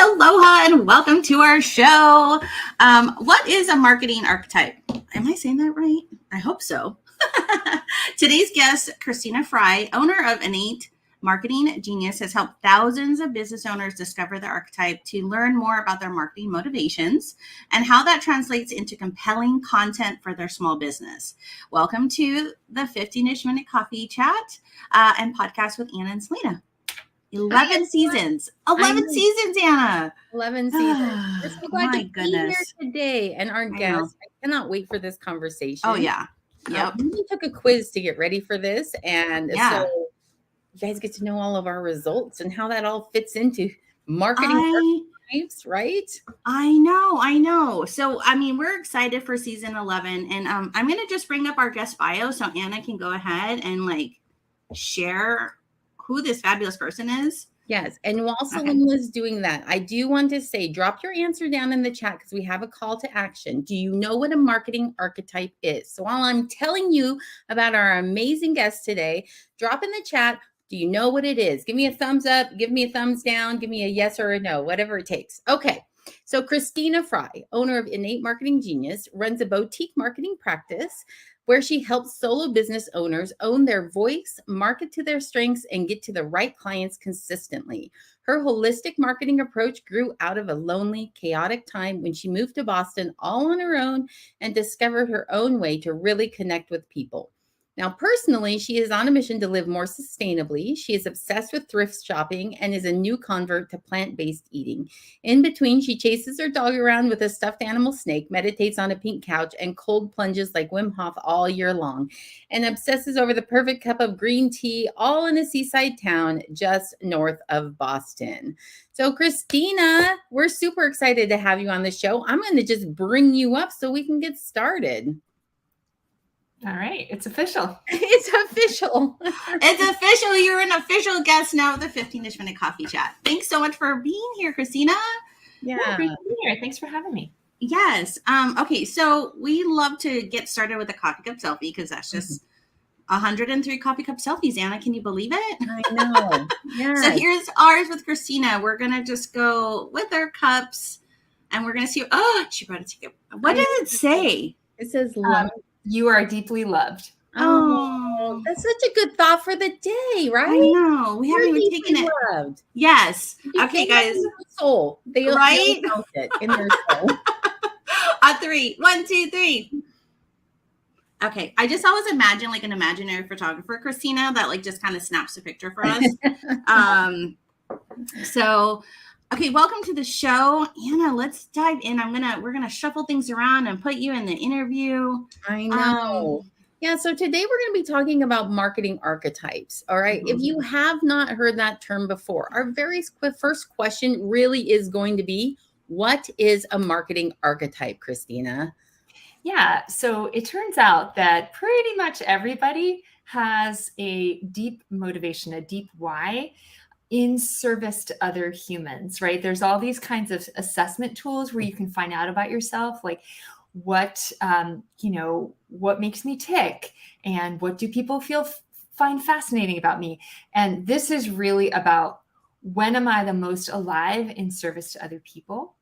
aloha, and welcome to our show. What is a marketing archetype? Am I saying that right? I hope so. Today's guest, Christina Frei, owner of Innate Marketing Genius, has helped thousands of business owners discover the archetype to learn more about their marketing motivations and how that translates into compelling content for their small business. Welcome to the 15-ish minute coffee chat and podcast with Anna and Selena. 11 seasons. 11 seasons, Anna. 11 seasons. We're so glad to be here today. And our guest, I cannot wait for this conversation. Oh, yeah. Yep. We took a quiz to get ready for this. And so you guys get to know all of our results and how that all fits into marketing archetypes, right? I know. So, we're excited for season 11. And I'm going to just bring up our guest bio so Anna can go ahead and share who this fabulous person is. Yes. And while Selena is doing that, I do want to say, drop your answer down in the chat because we have a call to action. Do you know what a marketing archetype is? So while I'm telling you about our amazing guest today, drop in the chat. Do you know what it is? Give me a thumbs up, give me a thumbs down, give me a yes or a no, whatever it takes. Okay. So Christina Frei, owner of Innate Marketing Genius, runs a boutique marketing practice where she helps solo business owners own their voice, market to their strengths, and get to the right clients consistently. Her holistic marketing approach grew out of a lonely, chaotic time when she moved to Boston all on her own and discovered her own way to really connect with people. Now, personally, she is on a mission to live more sustainably. She is obsessed with thrift shopping and is a new convert to plant-based eating. In between, she chases her dog around with a stuffed animal snake, meditates on a pink couch, and cold plunges like Wim Hof all year long, and obsesses over the perfect cup of green tea, all in a seaside town just north of Boston. So, Christina, we're super excited to have you on the show. I'm going to just bring you up so we can get started. All right. It's official. It's official. It's official. You're an official guest now of the 15-ish minute coffee chat. Thanks so much for being here, Christina. Yeah, great to be here. Thanks for having me. Yes. Okay. So we love to get started with a coffee cup selfie because that's just 103 coffee cup selfies. Anna, can you believe it? I know. Yeah. So here's ours with Christina. We're going to just go with our cups and we're going to see. Oh, she brought a ticket. What does it say? It says love. You are deeply loved. Oh, that's such a good thought for the day, right? I know. We haven't even taken it. Loved. Yes. Okay, guys. Soul. They felt it in their soul. On 3. 1, 2, 3. Okay. I just always imagine an imaginary photographer, Christina, that just kind of snaps a picture for us. Okay, welcome to the show. Anna, let's dive in. We're gonna shuffle things around and put you in the interview. I know. Yeah, so today we're going to be talking about marketing archetypes. All right. Mm-hmm. If you have not heard that term before, our very first question really is going to be, what is a marketing archetype, Christina? Yeah, so it turns out that pretty much everybody has a deep motivation, a deep why in service to other humans, right? There's all these kinds of assessment tools where you can find out about yourself, like what makes me tick and what do people find fascinating about me. And this is really about, when am I the most alive in service to other people?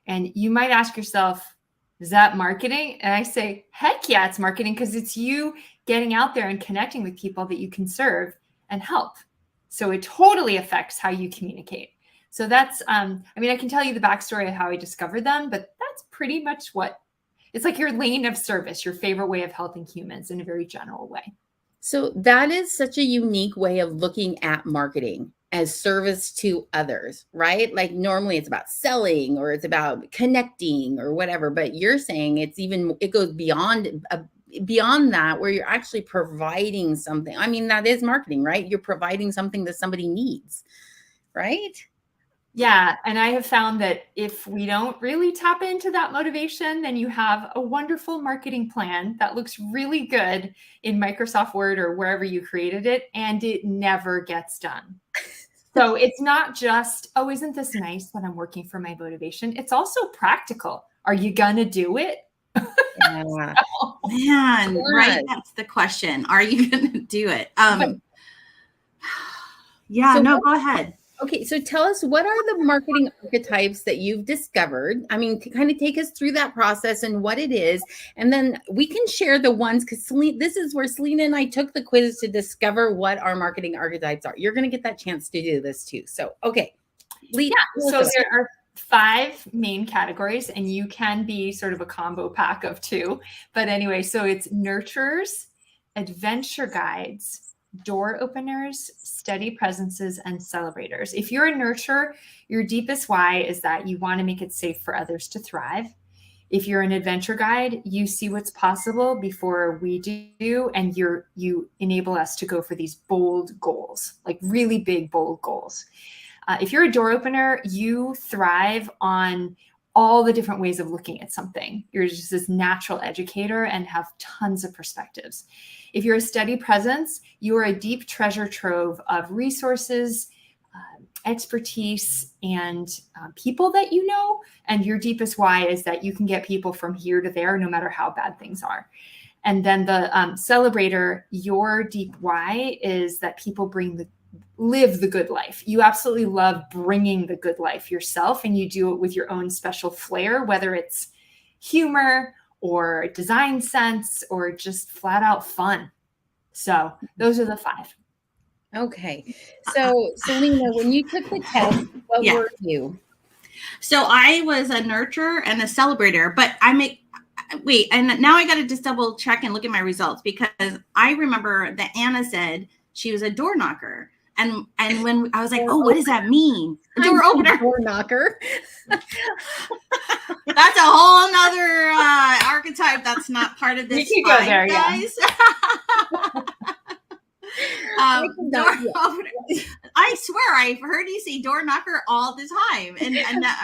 And you might ask yourself, is that marketing? And I say, heck yeah, it's marketing, because it's you getting out there and connecting with people that you can serve and help. So it totally affects how you communicate. So that's, I can tell you the backstory of how I discovered them, but that's pretty much it's like your lane of service, your favorite way of helping humans in a very general way. So that is such a unique way of looking at marketing as service to others, right? Like normally it's about selling or it's about connecting or whatever, but you're saying it goes beyond that, where you're actually providing something. That is marketing, right? You're providing something that somebody needs, right? Yeah. And I have found that if we don't really tap into that motivation, then you have a wonderful marketing plan that looks really good in Microsoft Word or wherever you created it, and it never gets done. So it's not just, oh, isn't this nice that I'm working for my motivation? It's also practical. Are you going to do it? Yeah. Man, right? That's the question. Are you going to do it? Go ahead. Okay, so tell us, what are the marketing archetypes that you've discovered? I mean, kind of take us through that process and what it is, and then we can share the ones, because this is where Selena and I took the quiz to discover what our marketing archetypes are. You're going to get that chance to do this too. So, okay. So there are 5 main categories, and you can be sort of a combo pack of 2. But anyway, so it's nurturers, adventure guides, door openers, steady presences, and celebrators. If you're a nurturer, your deepest why is that you want to make it safe for others to thrive. If you're an adventure guide, you see what's possible before we do, and you enable us to go for these bold goals, like really big, bold goals. If you're a door opener, you thrive on all the different ways of looking at something. You're just this natural educator and have tons of perspectives. If you're a steady presence, you are a deep treasure trove of resources, expertise, and people that you know. And your deepest why is that you can get people from here to there, no matter how bad things are. And then the celebrator, your deep why is that people live the good life. You absolutely love bringing the good life yourself, and you do it with your own special flair, whether it's humor or design sense or just flat out fun. So those are the 5. Okay. So Selena, when you took the test, what were you? So I was a nurturer and a celebrator, but and now I got to just double check and look at my results, because I remember that Anna said she was a door knocker. And when I was like, oh, what does that mean? A door opener. Door knocker. That's a whole nother archetype. That's not part of this fight, there, guys. Door opener. I swear I've heard you say door knocker all the time,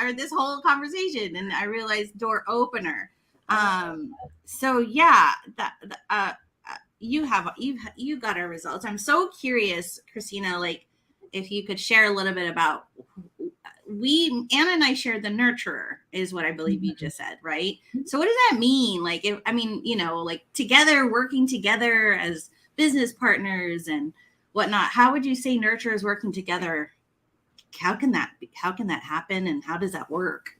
or this whole conversation, and I realized door opener. So yeah, you got our results. I'm so curious, Christina, like if you could share a little bit about, Anna and I shared the nurturer is what I believe you just said, right? So what does that mean? Like, like together, working together as business partners and whatnot. How would you say nurturers working together? How can that happen, and how does that work?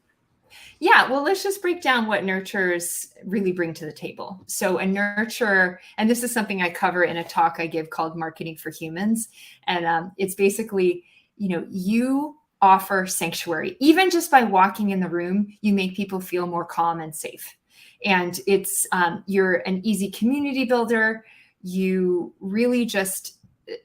Yeah, well, let's just break down what nurturers really bring to the table. So a nurturer, and this is something I cover in a talk I give called Marketing for Humans. And it's basically, you offer sanctuary. Even just by walking in the room, you make people feel more calm and safe. And it's, you're an easy community builder. You really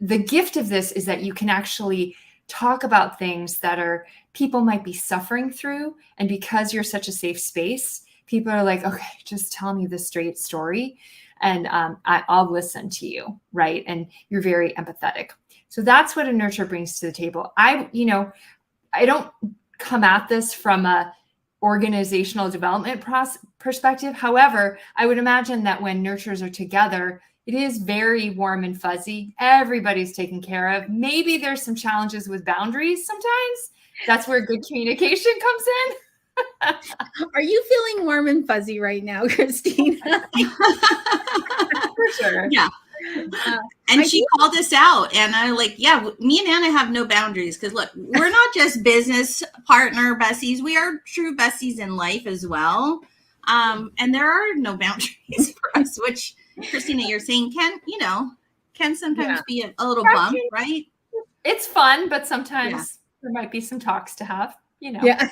the gift of this is that you can actually talk about things that people might be suffering through. And because you're such a safe space, people are like, okay, just tell me the straight story. And I'll listen to you. Right. And you're very empathetic. So that's what a nurturer brings to the table. I don't come at this from a organizational development perspective. However, I would imagine that when nurturers are together, it is very warm and fuzzy. Everybody's taken care of. Maybe there's some challenges with boundaries sometimes. That's where good communication comes in. Are you feeling warm and fuzzy right now, Christina? For sure. Yeah. And she called us out, and I'm like, yeah, me and Anna have no boundaries, because look, we're not just business partner besties. We are true besties in life as well. And there are no boundaries for us, which Christina, you're saying can sometimes be a little bump, right? It's fun, but sometimes there might be some talks to have, Yeah.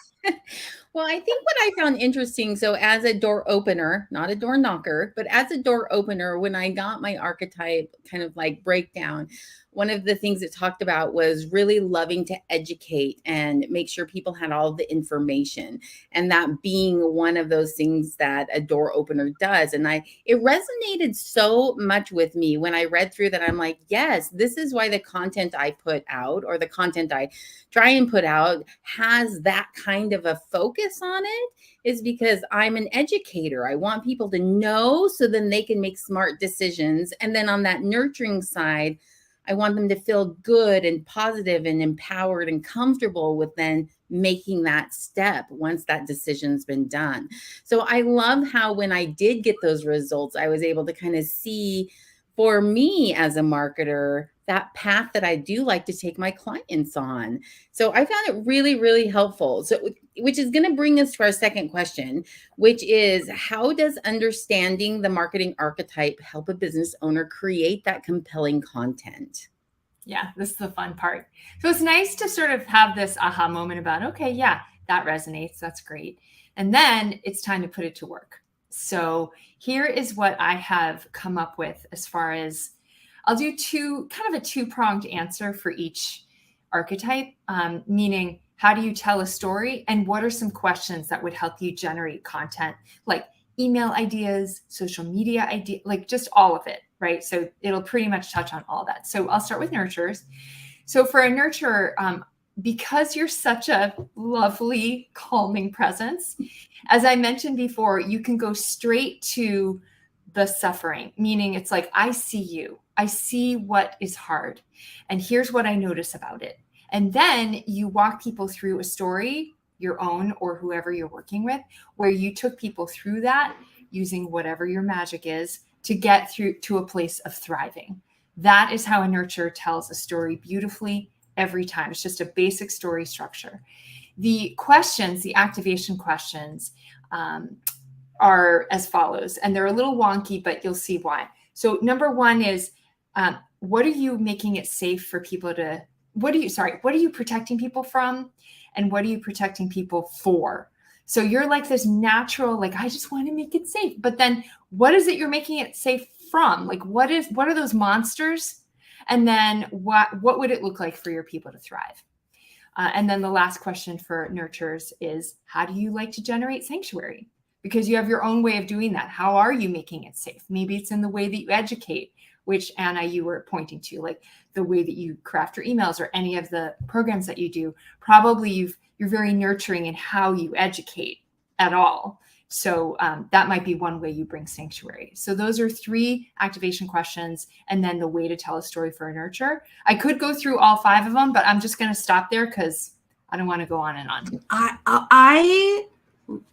Well, I think what I found interesting, so as a door opener, not a door knocker, but as a door opener, when I got my archetype kind of like breakdown, one of the things it talked about was really loving to educate and make sure people had all the information, and that being one of those things that a door opener does. And it resonated so much with me when I read through that. I'm like, yes, this is why the content I put out, or the content I try and put out, has that kind of a focus on it, is because I'm an educator. I want people to know so then they can make smart decisions. And then on that nurturing side, I want them to feel good and positive and empowered and comfortable with then making that step once that decision's been done. So I love how when I did get those results, I was able to kind of see, for me as a marketer, that path that I do like to take my clients on. So I found it really, really helpful. So, which is going to bring us to our second question, which is, how does understanding the marketing archetype help a business owner create that compelling content? Yeah, this is the fun part. So it's nice to sort of have this aha moment about, okay, yeah, that resonates. That's great. And then it's time to put it to work. So here is what I have come up with as far as, I'll do kind of a two-pronged answer for each archetype, meaning how do you tell a story and what are some questions that would help you generate content, like email ideas, social media ideas, like just all of it, right? So it'll pretty much touch on all that. So I'll start with nurturers. So for a nurturer, because you're such a lovely, calming presence, as I mentioned before, you can go straight to the suffering, meaning it's like, I see you. I see what is hard. And here's what I notice about it. And then you walk people through a story, your own or whoever you're working with, where you took people through that using whatever your magic is to get through to a place of thriving. That is how a nurturer tells a story beautifully every time. It's just a basic story structure. The questions, the activation questions, are as follows, and they're a little wonky, but you'll see why. So number one is, what are you making it safe for people to, what are you protecting people from? And what are you protecting people for? So you're like this natural, like, I just want to make it safe. But then what is it you're making it safe from? Like, what are those monsters? And then what would it look like for your people to thrive? And then the last question for nurturers is, how do you like to generate sanctuary? Because you have your own way of doing that. How are you making it safe? Maybe it's in the way that you educate, which Anna, you were pointing to, like the way that you craft your emails or any of the programs that you do. Probably you're very nurturing in how you educate at all. So that might be one way you bring sanctuary. So those are 3 activation questions, and then the way to tell a story for a nurture. I could go through all 5 of them, but I'm just going to stop there because I don't want to go on and on.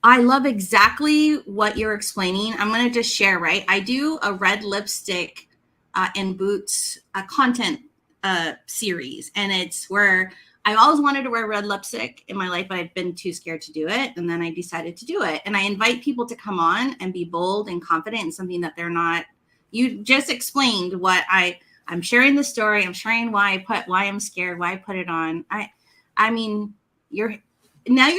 I love exactly what you're explaining. I'm going to just share, right? I do a red lipstick and boots content series, and it's where I always wanted to wear red lipstick in my life, but I've been too scared to do it. And then I decided to do it. And I invite people to come on and be bold and confident in something that they're not. You just explained what I'm sharing the story. I'm sharing why I'm scared, why I put it on. I mean, you're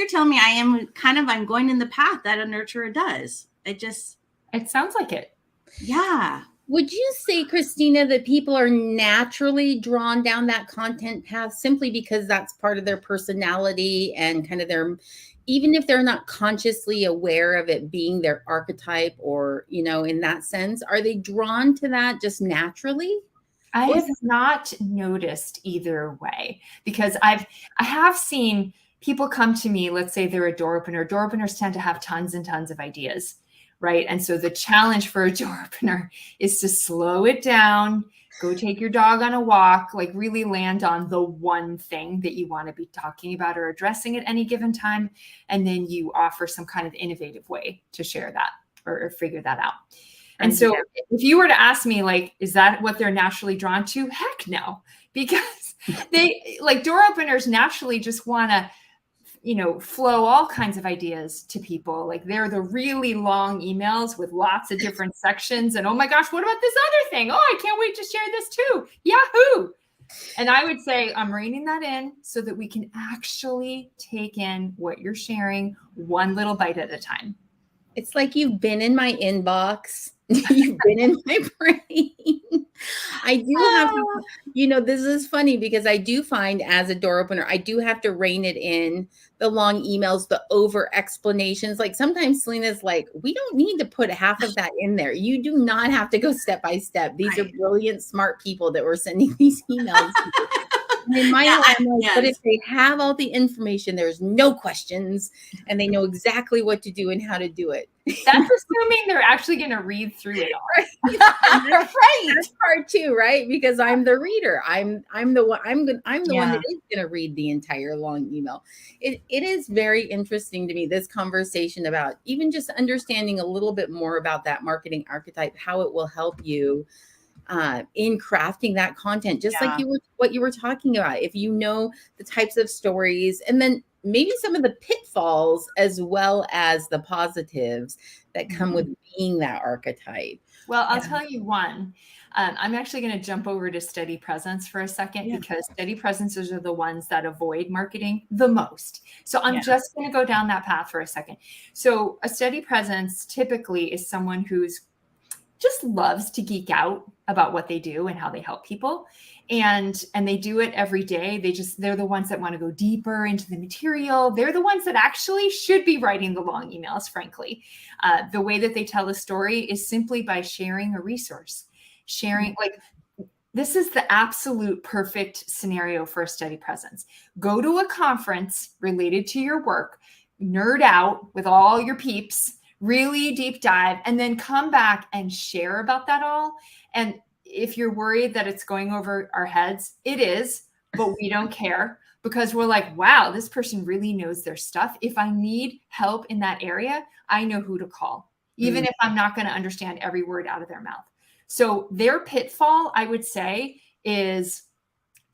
telling me I'm going in the path that a nurturer does. It sounds like it. Yeah. Would you say, Christina, that people are naturally drawn down that content path simply because that's part of their personality and kind of even if they're not consciously aware of it being their archetype or, in that sense, are they drawn to that just naturally? I have not noticed either way, because I have seen people come to me, let's say they're a door opener. Door openers tend to have tons and tons of ideas, right? And so the challenge for a door opener is to slow it down, go take your dog on a walk, like really land on the one thing that you want to be talking about or addressing at any given time. And then you offer some kind of innovative way to share that or figure that out. And so if you were to ask me, like, is that what they're naturally drawn to? Heck no, because they, like, door openers naturally just want to, flow all kinds of ideas to people. Like, they're the really long emails with lots of different sections. And, oh my gosh, what about this other thing? Oh, I can't wait to share this too. Yahoo. And I would say I'm reining that in so that we can actually take in what you're sharing one little bite at a time. It's like you've been in my inbox. You've been in my brain. I do have to, this is funny because I do find as a door opener, I do have to rein it in, the long emails, the over explanations. Like sometimes Selena's like, we don't need to put half of that in there. You do not have to go step by step. These are brilliant, smart people that were sending these emails. In my mind, but if they have all the information, there's no questions and they know exactly what to do and how to do it. That's assuming they're actually going to read through it all. Right. That's part 2, right? Because I'm the reader. I'm the one. I'm the one that is going to read the entire long email. It is very interesting to me, this conversation about even just understanding a little bit more about that marketing archetype, how it will help you in crafting that content, just like what you were talking about. If you know the types of stories, and then maybe some of the pitfalls as well as the positives that come with being that archetype. Well, I'll tell you one. I'm actually going to jump over to steady presence for a second, because steady presences are the ones that avoid marketing the most. So I'm just going to go down that path for a second. So a steady presence typically is someone who's just loves to geek out about what they do and how they help people. And they do it every day. They're the ones that want to go deeper into the material. They're the ones that actually should be writing the long emails, frankly. The way that they tell a story is simply by sharing a resource. Sharing, like, this is the absolute perfect scenario for a steady presence. Go to a conference related to your work, nerd out with all your peeps, really deep dive, and then come back and share about that all. And if you're worried that it's going over our heads, it is, but we don't care, because we're like, wow, this person really knows their stuff. If I need help in that area, I know who to call, even if I'm not going to understand every word out of their mouth. So their pitfall, I would say, is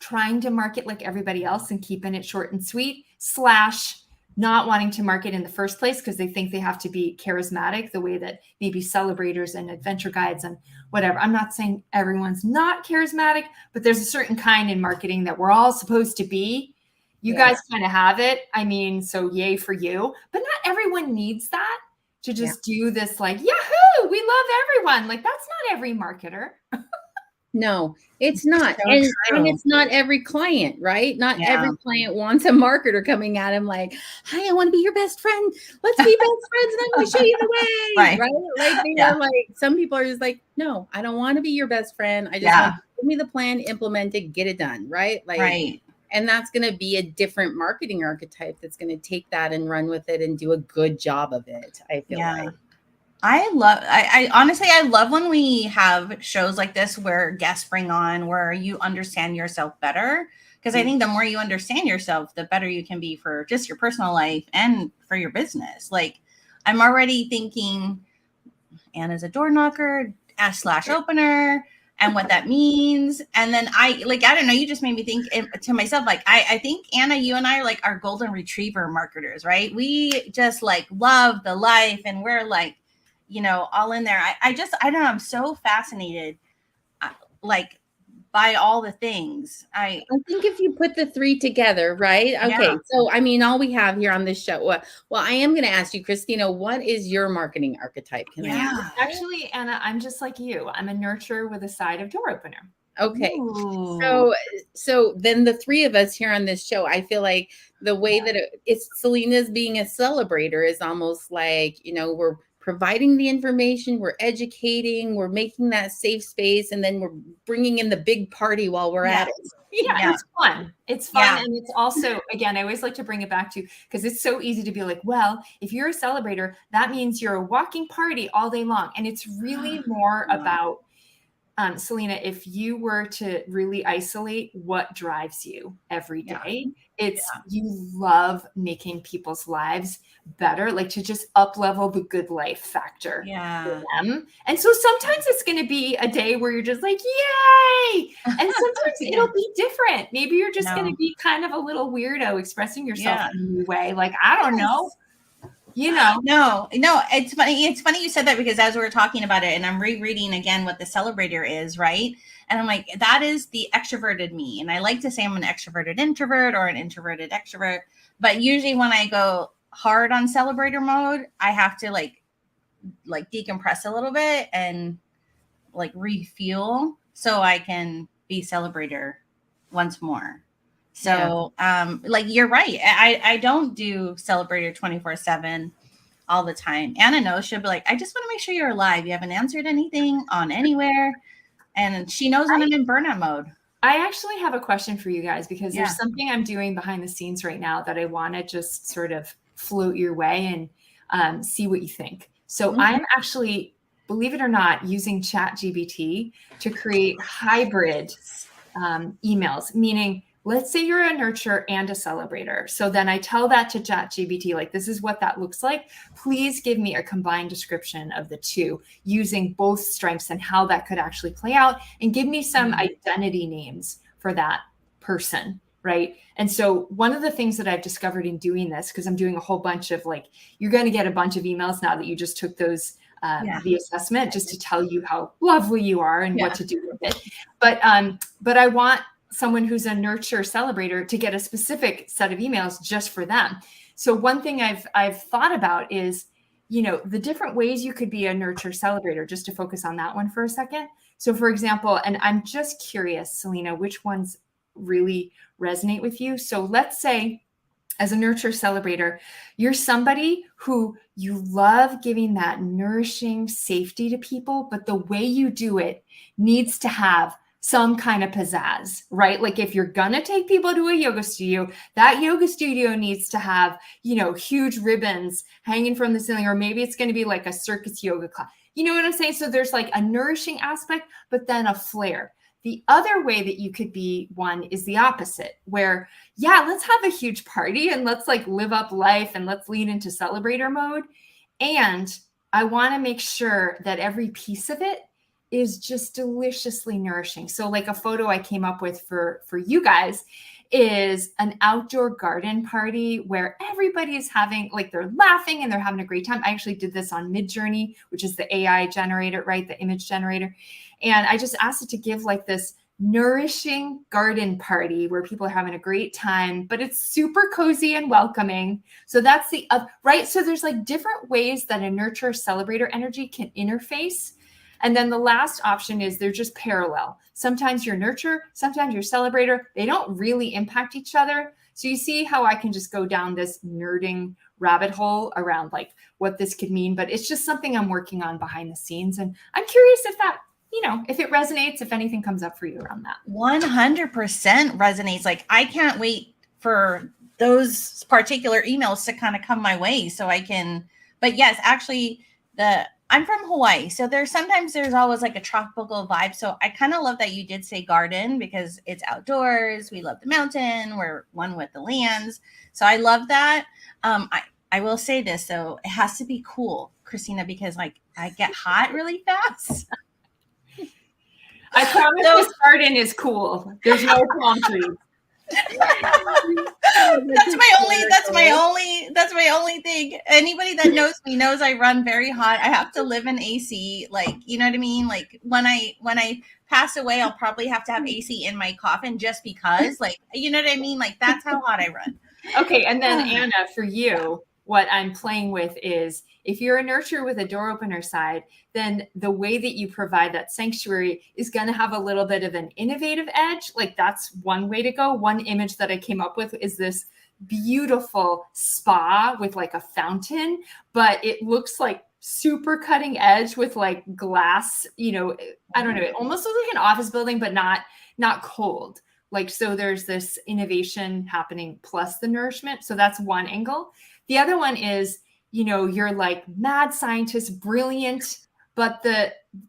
trying to market like everybody else and keeping it short and sweet, / not wanting to market in the first place because they think they have to be charismatic the way that maybe celebrators and adventure guides and whatever. I'm not saying everyone's not charismatic, but there's a certain kind in marketing that we're all supposed to be. You guys kind of have it. I mean, so yay for you. But not everyone needs that to just do this like, yahoo, we love everyone. Like, that's not every marketer. No, it's not. And it's not every client, right? Not every client wants a marketer coming at him like, hi, I want to be your best friend. Let's be best friends and I'm going to show you the way. Right? Like, they are like, some people are just like, no, I don't want to be your best friend. I just want to give me the plan, implement it, get it done. Right? Like, and that's going to be a different marketing archetype that's going to take that and run with it and do a good job of it. I feel like. I honestly, I love when we have shows like this where guests bring on, where you understand yourself better. Because I think the more you understand yourself, the better you can be for just your personal life and for your business. Like, I'm already thinking Anna's a door knocker / opener and what that means. And then I don't know, you just made me think to myself, like, I think Anna, you and I are like our golden retriever marketers, right? We just like love the life and we're like, you know, all in there. I don't know. I'm so fascinated, like, by all the things. I think if you put the three together, right? Okay. So, I mean, all we have here on this show. Well, I am going to ask you, Christina, what is your marketing archetype? Actually, Anna, I'm just like you. I'm a nurturer with a side of door opener. Okay. So then the three of us here on this show, I feel like the way that it's Selena's being a celebrator is almost like, you know, we're providing the information, we're educating, we're making that safe space, and then we're bringing in the big party while we're at it. It's fun. It's fun. And it's also, again, I always like to bring it back to, because it's so easy to be like, well, if you're a celebrator, that means you're a walking party all day long. And it's really more about, Selena, if you were to really isolate what drives you every day, it's you love making people's lives better, like to just up level the good life factor for them. And so sometimes it's going to be a day where you're just like, yay. And sometimes it'll be different. Maybe you're just going to be kind of a little weirdo expressing yourself in a new way. Like, I don't know. You know, no, it's funny. It's funny you said that, because as we were talking about it and I'm rereading again what the celebrator is, right? And I'm like, that is the extroverted me. And I like to say I'm an extroverted introvert or an introverted extrovert. But usually when I go hard on celebrator mode, I have to like decompress a little bit and like refuel so I can be celebrator once more. So, like, you're right. I don't do celebrator 24/7 all the time. Anna knows. She'll be like, I just want to make sure you're alive. You haven't answered anything on anywhere. And she knows when I'm in burnout mode. I actually have a question for you guys, because there's something I'm doing behind the scenes right now that I want to just sort of float your way and see what you think. So I'm actually, believe it or not, using ChatGPT to create hybrid emails, meaning let's say you're a nurturer and a celebrator. So then I tell that to ChatGPT, like, this is what that looks like. Please give me a combined description of the two using both strengths and how that could actually play out, and give me some identity names for that person. Right. And so one of the things that I've discovered in doing this, because I'm doing a whole bunch of like, you're going to get a bunch of emails now that you just took those, the assessment, just to tell you how lovely you are and what to do with it. But I want someone who's a nurture celebrator to get a specific set of emails just for them. So one thing I've thought about is, you know, the different ways you could be a nurture celebrator, just to focus on that one for a second. So for example, and I'm just curious, Selena, which ones really resonate with you. So let's say as a nurture celebrator, you're somebody who you love giving that nourishing safety to people, but the way you do it needs to have some kind of pizzazz, right? Like if you're going to take people to a yoga studio, that yoga studio needs to have, you know, huge ribbons hanging from the ceiling, or maybe it's going to be like a circus yoga class. You know what I'm saying? So there's like a nourishing aspect, but then a flair. The other way that you could be one is the opposite, where, yeah, let's have a huge party and let's like live up life and let's lean into celebrator mode. And I want to make sure that every piece of it is just deliciously nourishing. So like a photo I came up with for you guys is an outdoor garden party where everybody is having, like, they're laughing and they're having a great time. I actually did this on Midjourney, which is the AI generator, right? The image generator. And I just asked it to give like this nourishing garden party where people are having a great time, but it's super cozy and welcoming. So that's the, right? So there's like different ways that a nurture celebrator energy can interface. And then the last option is they're just parallel. Sometimes you're nurture, sometimes you're celebrator. They don't really impact each other. So you see how I can just go down this nerding rabbit hole around like what this could mean, but it's just something I'm working on behind the scenes. And I'm curious if that, you know, if it resonates, if anything comes up for you around that. 100% resonates. Like, I can't wait for those particular emails to kind of come my way so I can, but yes, actually I'm from Hawaii. So there's always like a tropical vibe. So I kind of love that you did say garden because it's outdoors. We love the mountain. We're one with the lands. So I love that. I will say this though, it has to be cool, Christina, because like I get hot really fast. I promise this garden is cool. There's no palm trees. That's my only thing. Anybody that knows me knows I run very hot. I have to live in AC. Like, you know what I mean? Like when I pass away, I'll probably have to have AC in my coffin just because, like, you know what I mean? Like that's how hot I run. Okay. And then Anna, for you, what I'm playing with is if you're a nurturer with a door opener side, then the way that you provide that sanctuary is going to have a little bit of an innovative edge. Like that's one way to go. One image that I came up with is this beautiful spa with like a fountain, but it looks like super cutting edge with like glass, you know, I don't know. It almost looks like an office building, but not cold. Like, so there's this innovation happening plus the nourishment. So that's one angle. The other one is, you know, you're like mad scientist, brilliant, but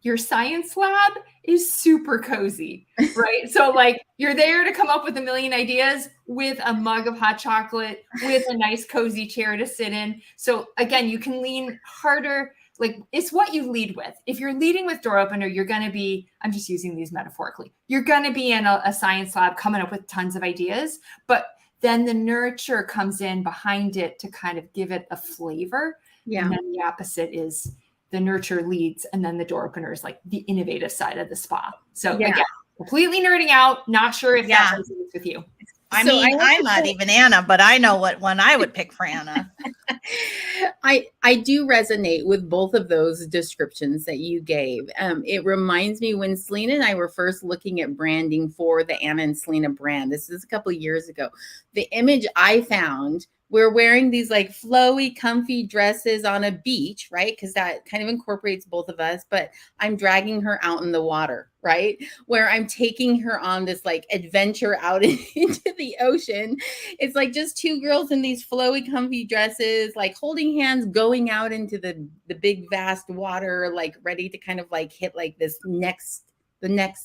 your science lab is super cozy, right? So like you're there to come up with a million ideas with a mug of hot chocolate, with a nice cozy chair to sit in. So again, you can lean harder. Like it's what you lead with. If you're leading with door opener, you're going to be, I'm just using these metaphorically, you're going to be in a science lab coming up with tons of ideas, but then the nurture comes in behind it to kind of give it a flavor. Yeah. And then the opposite is the nurture leads, and then the door opener is like the innovative side of the spa. So again, completely nerding out, not sure if that resonates with you. I'm not even Anna, but I know what one I would pick for Anna. I do resonate with both of those descriptions that you gave. It reminds me when Selena and I were first looking at branding for the Anna and Selena brand. This is a couple of years ago. The image I found, we're wearing these like flowy, comfy dresses on a beach, right? Because that kind of incorporates both of us, but I'm dragging her out in the water, right? Where I'm taking her on this like adventure out into the ocean. It's like just two girls in these flowy, comfy dresses, like holding hands, going out into the big, vast water, like ready to kind of like hit like the next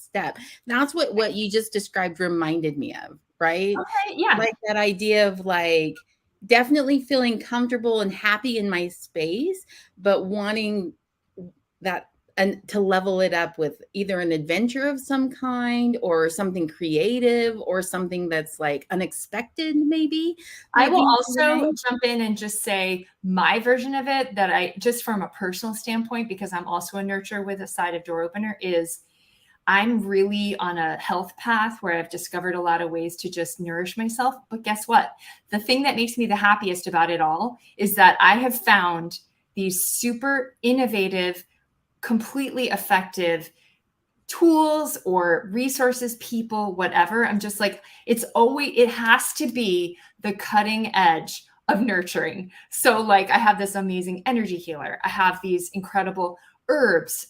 step. That's what you just described reminded me of, right? Okay, yeah. Like that idea of like definitely feeling comfortable and happy in my space, but wanting that and to level it up with either an adventure of some kind or something creative or something that's like unexpected, maybe. I will maybe also jump in and just say my version of it that I just from a personal standpoint, because I'm also a nurturer with a side of door opener, is I'm really on a health path where I've discovered a lot of ways to just nourish myself. But guess what? The thing that makes me the happiest about it all is that I have found these super innovative, completely effective tools or resources, people, whatever. I'm just like, it has to be the cutting edge of nurturing. So like I have this amazing energy healer. I have these incredible herbs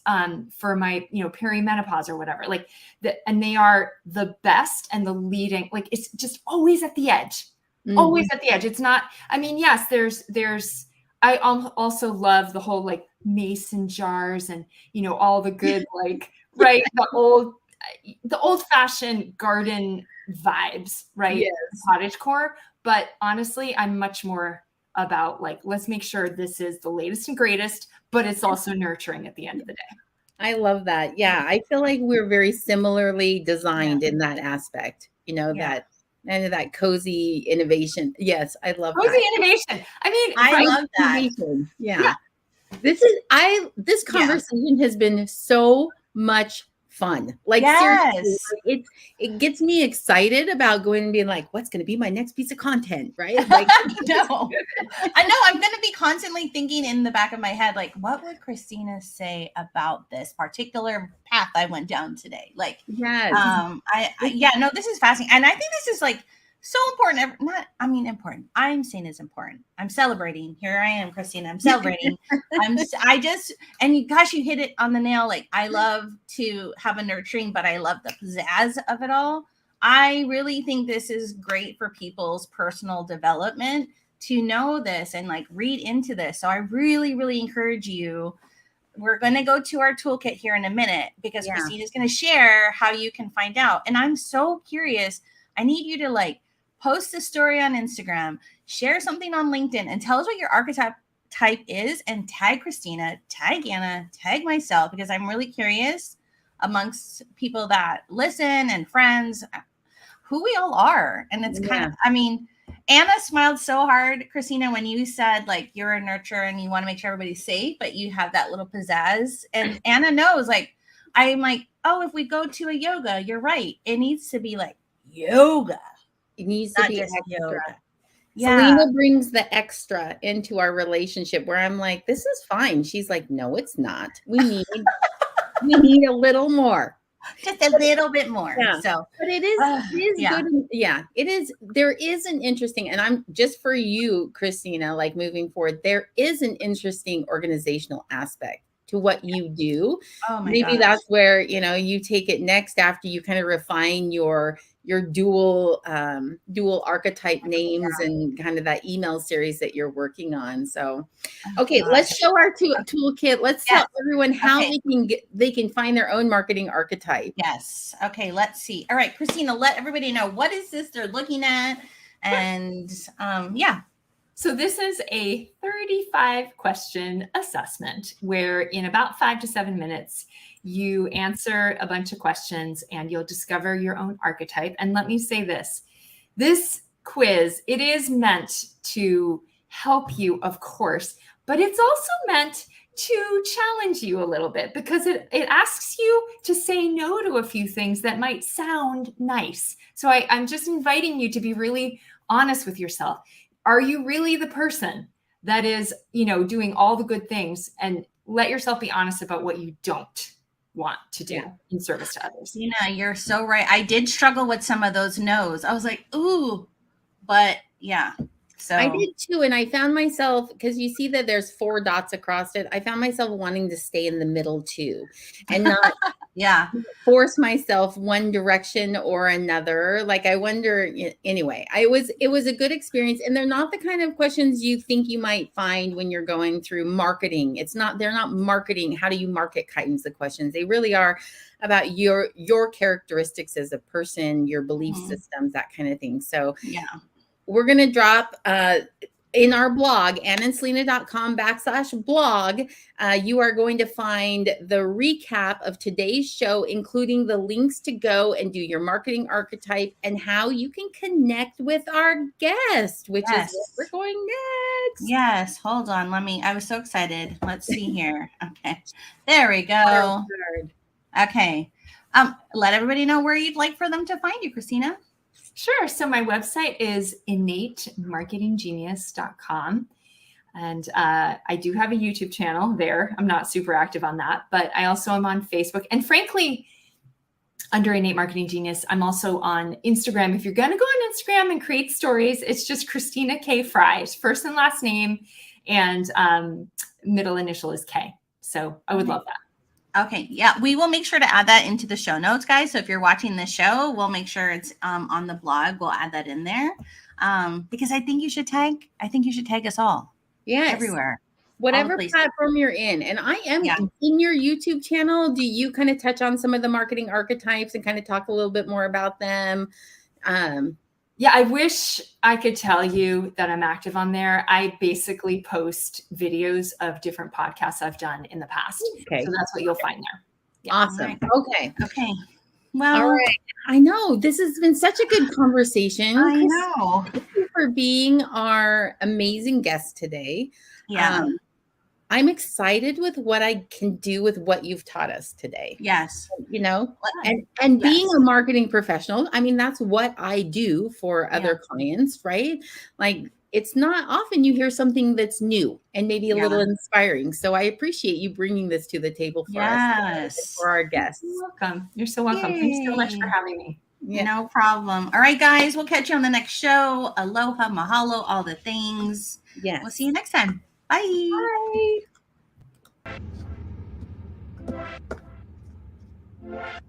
for my, perimenopause or whatever, like that. And they are the best and the leading, like it's just always at the edge, always at the edge. It's not, I mean, yes, I also love the whole like mason jars and, all the good, like, right. The old fashioned garden vibes, right? Yes. Cottage core. But honestly, I'm much more about like, let's make sure this is the latest and greatest, but it's also nurturing at the end of the day. I love that. Yeah. I feel like we're very similarly designed in that aspect, that and that cozy innovation. Yes. I love Cozy that. innovation. I mean, I right? love that. Innovation. Yeah. This conversation has been so much fun. Like seriously, it gets me excited about going and being like, what's going to be my next piece of content, right? Like, I know I'm going to be constantly thinking in the back of my head, like, what would Christina say about this particular path I went down today? Like, yes. No, this is fascinating. And I think this is like so important. Important. I'm saying it's important. I'm celebrating. Here I am, Christina. I'm celebrating. Gosh, you hit it on the nail. Like, I love to have a nurturing, but I love the pizzazz of it all. I really think this is great for people's personal development to know this and like read into this. So I really, really encourage you. We're going to go to our toolkit here in a minute because Christina's going to share how you can find out. And I'm so curious. I need you to like post a story on Instagram, share something on LinkedIn, and tell us what your archetype is and tag Christina, tag Anna, tag myself, because I'm really curious amongst people that listen and friends who we all are. And it's kind of, Anna smiled so hard, Christina, when you said like you're a nurturer and you want to make sure everybody's safe, but you have that little pizzazz. And Anna knows, like, I'm like, oh, if we go to a yoga, you're right. It needs to be like yoga. It needs to be extra. Yoga. Selena brings the extra into our relationship where I'm like, this is fine. She's like, no, it's not. We need a little more. Just a little bit more. Yeah. So, but it is good. Yeah, it is. There is an interesting, and I'm just for you, Christina, like moving forward, there is an interesting organizational aspect to what you do. Oh my Maybe gosh. that's where, you take it next after you kind of refine your dual archetype names and kind of that email series that you're working on. So, okay, let's show our toolkit. Let's tell everyone how they can find their own marketing archetype. Yes. Okay, let's see. All right, Christina, let everybody know what is this they're looking at. And So this is a 35 question assessment where in about 5 to 7 minutes, you answer a bunch of questions and you'll discover your own archetype. And let me say this quiz, it is meant to help you, of course, but it's also meant to challenge you a little bit because it asks you to say no to a few things that might sound nice. So I'm just inviting you to be really honest with yourself. Are you really the person that is, doing all the good things, and let yourself be honest about what you don't want to do in service to others? You're so right. I did struggle with some of those no's. I was like, ooh, but so I did too. And I found myself, because you see that there's 4 dots across it. I found myself wanting to stay in the middle too and Yeah. force myself one direction or another. Like, I wonder, anyway, it was a good experience. And they're not the kind of questions you think you might find when you're going through marketing. They're not marketing. How do you market kinds of questions? They really are about your characteristics as a person, your belief systems, that kind of thing. So yeah, we're going to drop, in our blog, annandselena.com/blog, you are going to find the recap of today's show, including the links to go and do your marketing archetype and how you can connect with our guest, which is what we're going next. Yes. Hold on. I was so excited. Let's see here. Okay. There we go. Okay. Let everybody know where you'd like for them to find you, Christina. Sure. So my website is innatemarketinggenius.com. And I do have a YouTube channel there. I'm not super active on that, but I also am on Facebook. And frankly, under Innate Marketing Genius, I'm also on Instagram. If you're going to go on Instagram and create stories, it's just Christina K. Frei, first and last name, and middle initial is K. So I would love that. Okay. Yeah. We will make sure to add that into the show notes, guys. So if you're watching this show, we'll make sure it's on the blog. We'll add that in there because I think you should tag us all. Yes. Everywhere. Whatever platform you're in. And I am in your YouTube channel. Do you kind of touch on some of the marketing archetypes and kind of talk a little bit more about them? Yeah, I wish I could tell you that I'm active on there. I basically post videos of different podcasts I've done in the past. Okay. So that's what you'll find there. Yeah. Awesome. Right. Okay. Well, all right. I know this has been such a good conversation. I know. Thank you for being our amazing guest today. Yeah. I'm excited with what I can do with what you've taught us today. Yes. And being a marketing professional, I mean, that's what I do for other clients, right? Like, it's not often you hear something that's new and maybe a little inspiring. So I appreciate you bringing this to the table for us, for our guests. You're welcome. You're so welcome. Yay. Thanks so much for having me. Yeah. No problem. All right, guys, we'll catch you on the next show. Aloha, mahalo, all the things. Yeah. We'll see you next time. Bye. Bye.